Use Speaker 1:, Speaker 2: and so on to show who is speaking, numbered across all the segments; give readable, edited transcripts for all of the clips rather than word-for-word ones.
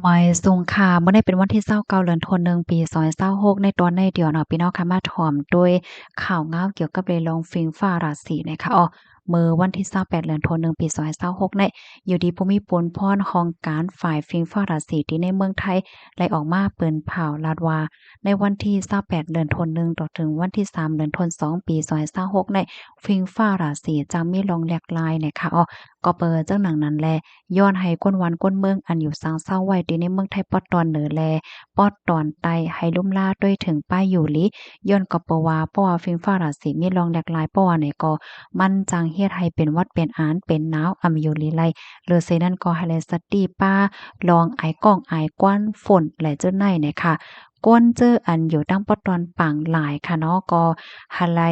Speaker 1: หมายสุงค่ะเมื่อได้เป็นวันที่29เดือนธันวาคมปี2026ในตอนในเดียวเนาะพี่น้องค่ะมาถ่อมด้วยข่าวเกี่ยวกับเรื่องของฟิงฟ้าราศีนะคะมื้อวันที่28เดือนธันวาคมปี2026เนี่ยอยู่ดีภูมิพลพรของการฝ่ายฟิงฟ้าราศีที่ในเมืองไทยได้ออกมาเปิ้นเผาลาดว่าในวันที่28เดือนธันวาคมต่อถึงวันที่3เดือนธันวาคม2ปี2026เนี่ยฟิงฟ้าราศีจะมีลองแหลกลายนะคะก็เปิดจังหนังนั้นแลย้อนให้ก้นวันก้นเมืองอันอยู่ซางเศร้าไว้ที่ในเมืองไทยปอดตอนเหนือแลปอดตอนใต้ให้ลุ่มล่าด้วยถึงป้ายอยู่ลิย้อนก็เปว่าเพราะว่าฟิงฟ้าราศีมีรองแหลกหลายเพราะว่าไหนก็มันจังเฮ็ดให้เป็นหวัดเป็นอานเป็นหนาวอยู่ลิไลหรือเซนั้นก็ให้แลสติป้าลองไอก้องไอกว้านฝนและเจ้าไหนเนี่ยค่ะก้นเจออันอยู่ตั้งปอดตอนปังหลายค่ะเนาะก็หะไล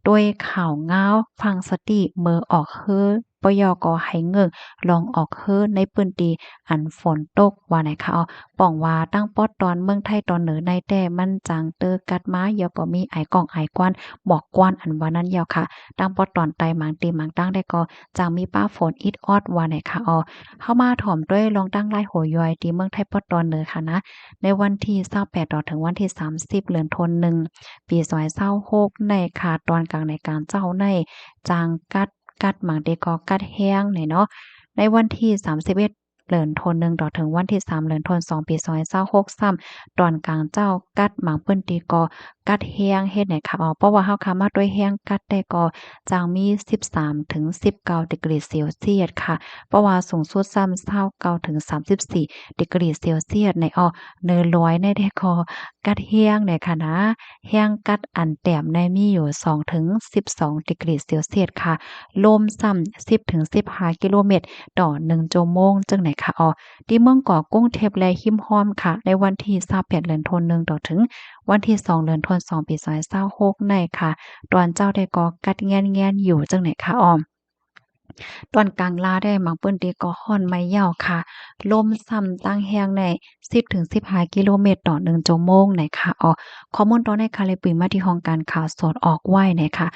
Speaker 1: ด้วยข่าวง้าวฟังสติเมือออกเฮ้อปยก็ให้เงิง ลองออกเฮ้อในพื้นที่อันฝนตกว่าไหนคะป้องว่าตั้งป๊อดตอนเมืองไทยตอนเหนือในแต่มันจังเตอกัดม้ายอก็มีไอกองไอกวนบอกกวนอันว่านั้นยาวค่ะตั้งป๊อดตอนไตหมางตีหมางตั้งได้ก็จังมีป้าฝนอิดออดว่าไหนคะเข้ามาถ่อมด้วยลองตั้งไล่โหยอยที่เมืองไทยป๊อดตอนเหนือค่ะนะในวันที่28ต่อถึงวันที่30เดือนธันวาคมปี2026ในค่ะตอนกลางในการเจ้าในจางกัดหมางเดก็กัดแห้งเนี่ยเนาะ ในวันที่31เดือนธันวาคมต่อถึงวันที่3เดือนธันวาคม2ปี2026ซ้ำตอนกลางเจ้ากัดหมางเปิ้นตีก็กัดแห้งเฮ็ดให้ค่ะเพราะว่าเฮาคามาด้วยแห้งกัดได้ก็จังมี13ถึง19ดีกรีเซลเซียสค่ะเพราะว่าสูงสุดซ้ำ29ถึง34ดีกรีเซลเซียสในเนื้อร้อยในได้ก็กัดแห้งเนี่ยค่ะนะแห้งกัดอันแต้มในมีอยู่2ถึง12ดีกรีเซลเซียสค่ะลมซ้ำ10ถึง15กิโลเมตร ต่อ1ชั่วโมงจังไหนคะที่เมืองเกาะกรุงเทพและหิมห้อมค่ะในวันที่28เดือนธันวาคมต่อถึงวันที่2เดือนธันวาคม2ปี2026ในค่ะตอนเจ้าได้ก็กัดแง่นๆอยู่จังไหนคะตอนกลางลาได้มักเปิ้นตีก็ฮ้อนไม่ยาวค่ะลมซ้ำตั้งแรงใน10-15กิโลเมตรต่อ1ชั่วโมงไหนค่ะข้อมูลตอนในค่ะเลยปืนมาที่ห้องการข่าวสดออกไว้ไหนค่ะ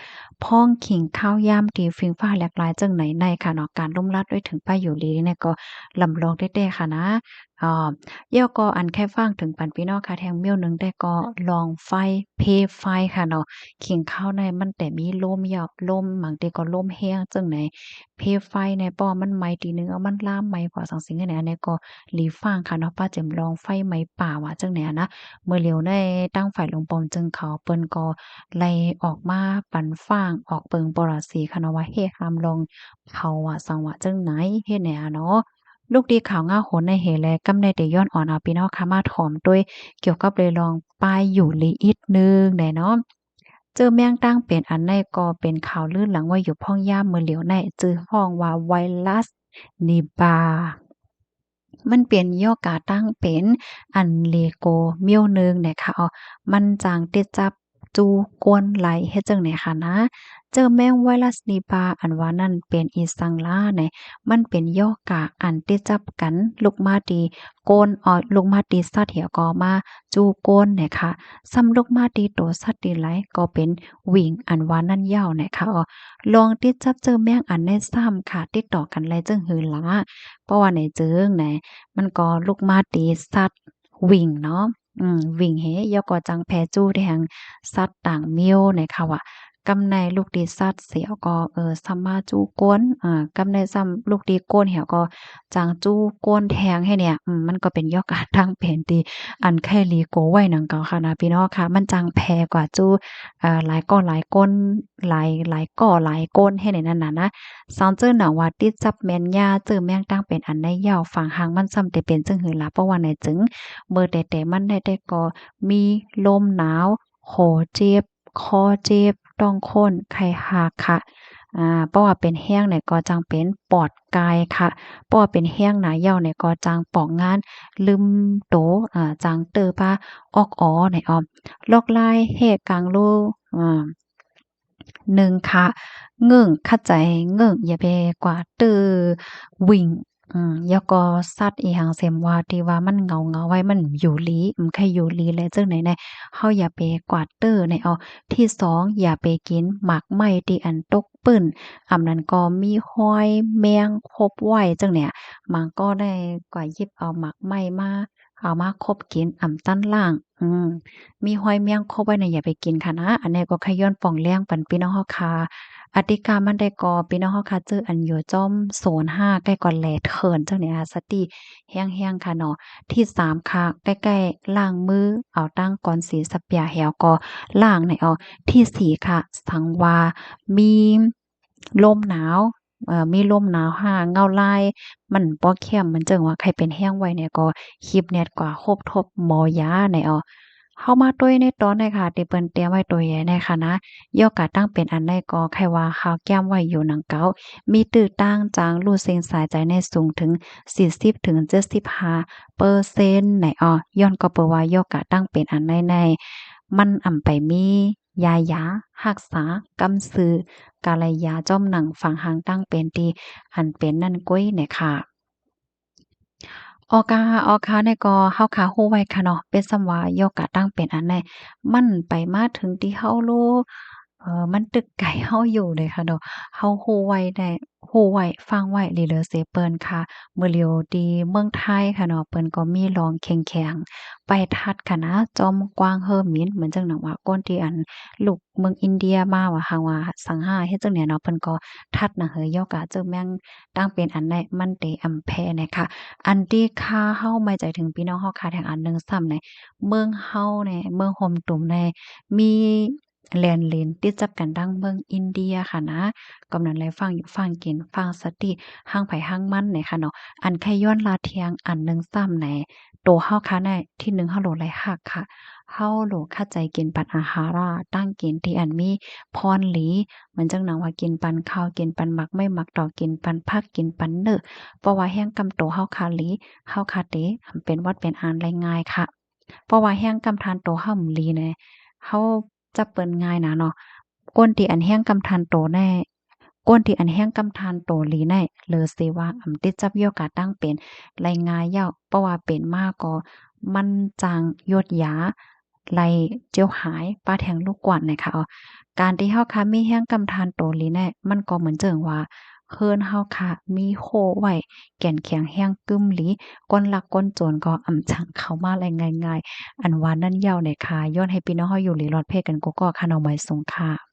Speaker 1: พ้องขิงข้าวยามตีฟิงฟ้าแหลกหลายจังไหนในค่ะเนาะการล่มลัดด้วยถึงป้ายอยู่ลีเนี่ยก็ลำลองได้ๆค่ะนะอ่าย่อก็อันแค่ฟังถึงปันพี่น้องค่ะแทงเมี้ยวหนึงได้ก็ลองไฟเพไฟค่ะเนาะขิงข้าวในมันแต่มีลมยาวลมบางทีก็ลมแรงจังไหน เพไฟในป้อมันไหม้ทีหนึ่งมันลามไหม้กว่าสังสิงอันเนี้ยอันนี้ก็หลีฟางค่ะเนาะป้าแจ่มลองไฟไหม้ป่าว่าจั่งใดอะนะเมื่อเหลียวได้ตั้งไฟลงปอมจึงเขาเปิ้นก็ไล่ออกมาปันฟางออกเปิงปราศรีค่ะเนาะว่าเฮ็ดหามลองเผาว่าสังว่าจั่งไหนเฮ็ดแหน่อะเนาะลูกดีข่าวง่าโหนในเหแลกำในได้ย้อนอ่อนเอาพี่น้องค่ะมาถ่อมด้วยเกี่ยวกับเลยลองป้ายอยู่ลีอีกหนึ่งแหน่เนาะ เจอแมงตั้งเป็นอันในก็เป็นข่าวลื่นหลังว่าอยู่พ่องย่ามมือเหลียวในจื้อห้องว่าไวรัสนิบามันเปลี่ยนย่อกาตั้งเป็นอันเลโกเมียวหนึ่งเนี่ยค่ะมันจางติดจับจูกวนไหลเฮ็ดจังไหนค่ะนะเจอแมงไวรัสนิบาอันว่านั่นเป็นอีสังลาเนี่ยมันเป็นย่อกาอันติดจับกันลูกมาดีโกนลูกมาดีสัตว์เหี่ยวก็มาจูโกนเนี่ยค่ะซ้ำลูกมาดีโตสัตว์ดีไหลก็เป็นวิ่งอันว่านั่นยาวเนี่ยค่ะลองติดจับเจอแมงอันในซ้ำค่ะติดต่อกันเลยจึงหือหลาเพราะว่าในเจิงไหน มันก็ลูกมาตีสัตว์วิ่งเนาะวิ่งเฮยอก็จังแพจู้แดงสัตว์ต่างเมียวในค่ะว่ากำในลูกดีสัตว์เสียวก็สัมมาจู้ก้นกำในซ้ำลูกดีก้นเหี่ยวก็จังจู้ก้นแทงให้เนี่ยมันก็เป็นยอการตั้งเป็นตีอันแค่ลีโกไว้นังเก่าค่ะนะพี่น้องค่ะมันจังแพกว่าจู้หลายก้อหลายก้นหลายก่อหลายก้นให้ในนั้นน่ะนะ ซาวเจอหนังว่าติดจับแม่นยาเจอแม่งตั้งเป็นอันได้ยาวฝังหางมันซ้ำแต่เป็นจึงหือลาเพราะว่าไหนจึงเมื่อแต่มันได้ก็มีลมหนาวโหเจ็บคอเจ็บต้องโค้นไข้หักค่ะเพราะว่าเป็นแห้งเนี่ยก็จังเป็นปอดกายค่ะเพราะว่าเป็นแห้งหนาเหี่ยวเนี่ยก็จังปอกงานลืมโตจังเตอปาออกอ๋อเนี่ยลอกลายเฮกลางลูหนึ่งค่ะเงิ่งเข้าใจเงิ่งอย่าไปกว่าตื้อวิ่ง แล้วก็สัตว์อีหยังเสียมว่าที่ว่ามันเหงาๆไว้มันอยู่หลีใครอยู่หลีแลจั่งใดแน่เฮาอย่าไปกวาดเตอร์ในอ้อที่2อย่าไปกินหมากไหม้ที่อันตกปื้นนั้นก็มีห้อยแมงคบไว้จั่งเนี่ยมันก็ได้กว่าหยิบเอาหมากไหม้มาเอามาคบกินตั้นล่างมีห้อยแมงคบไว้น่ะอย่าไปกินค่ะนะอันนี้ก็แค่ย้อนป่องแรงปันพี่น้องเฮาค่ะ อติกามันได้ก่อพี่น้องเฮาค่ะจื้ออันอยู่จ้อมโซน5ใกล้ก่อนแลเถินจังเนี่ยค่ะสติแห้งๆค่ะเนาะที่3ค่ะใกล้ๆล้างมือเอาตั้งก่อนสีสเปียแหวก็ล้างในเอาที่4ค่ะสังวามีลมหนาวมีลมหนาวห้าเงาลายมันบ่เข้มมันจังว่าใครเป็นแห้งไว้เนี่ยก็คีบแนตกว่าครบทบหมอยาในเอาเข้ามาตุ้ยในตอนในค่ะที่เปิ้นเตรียมไว้ตัวใหญ่ในค่ะนะ ย่อกะตั้งเป็นอันใดก็ไขว่าข้าวแก้มไว้อยู่หนังเก๋ามีตื้อตั้งจางรูดเซ็งสายใจในสูงถึง40ถึง75%ไหนอ้อย้อนก็เปิ้ว่าย่อกะตั้งเป็นอันใดมันไปมียารักษากำซื้อกาลายาจ้อมหนังฝังหางตั้งเป็นที่อันเป็นนั่นก้อยเนี่ยค่ะ ออคาเนี่ยก็เฮาคาฮู้ไว้ค่ะเนาะเป็นส่ำว่าโยกะตั้งเป็นอันใดมันไปมาถึงที่เฮารู้มันตึกไกลเฮาอยู่เลยค่ะเนาะเฮาฮู้ไว้ได้ฮู้ไว้ฟังไว้หลีเหลือเสเปิ้นค่ะมื้อเหลียวที่เมืองไทยค่ะเนาะเปิ้นก็มีร้องแข่งๆไปทัดค่ะนะจอมกวางเฮอหมินเหมือนจังหนังว่าก่อนที่อันลูกเมืองอินเดียมาว่าหาว่าสังหารเฮ็ดจังเนี่ยเนาะเพิ่นก็ทัดหนังเฮอยอกะเจ้าแม่งตั้งเป็นอันใดมันเตอำแพเนี่ยค่ะ อันที่ค่าเฮ้าไม่ใจถึงพี่น้องเฮาขาดแห่งอันหนึ่งซ้ำในเมืองเฮาเนี่ยเมืองโฮมตุ่มในมีแลนเลนติดจับกันดังเมืองอินเดียค่ะนะกำนันเลยฟังอยู่ฟังกินฟังสติห้างไผห้างมันเนี่ยค่ะเนาะอันแค่ย้อนลาเทียงอันหนึ่งซ้ำในโตเฮาค่ะในที่หนึ่งเฮาโหลไหลหักค่ะเฮาโหลเข้าใจกินปันอาหาราตั้งกินที่อันมีพรหลีเหมือนจังหนังว่ากินปันข้าวกินปันหมักไม่หมักดอกกินปันผักกินปันเนื้อ เพราะว่าแห้งกำโตเฮาคาหลีเฮาคาเตเป็นวัดเป็นอันได้ง่ายค่ะเพราะว่าแห้งกำทานโตเฮาหลีเนี่ยเฮาจับเปิ้นง่ายนะเนาะก้นที่อันแห้งกำทานโตแน่ก้นที่อันแห้งกำทานโตหลีแน่เลอสิว่าติดจับโยกาตั้งเป็นไลง่ายยาวเพราะว่าเป็นมาก็มันจางยดหยาไลเจียวหายป้าแทงลูกกวาดน่ะค่ะการที่เฮาค่ะมีแห้งกำทานโตหลีแน่มันก็เหมือนเจิงว่า เฮินเฮาค่ะมีโคไว้แก่นแข็งแรงกึมหลีก้นลักก้นโจรก็จังเข้ามาแลง่ายๆอันว่านั่นยาวเนี่ยค่ะย้อนให้พี่น้องเฮาอยู่หลีรอดเพศกันกกค่ะน้องไม้สงค่ะ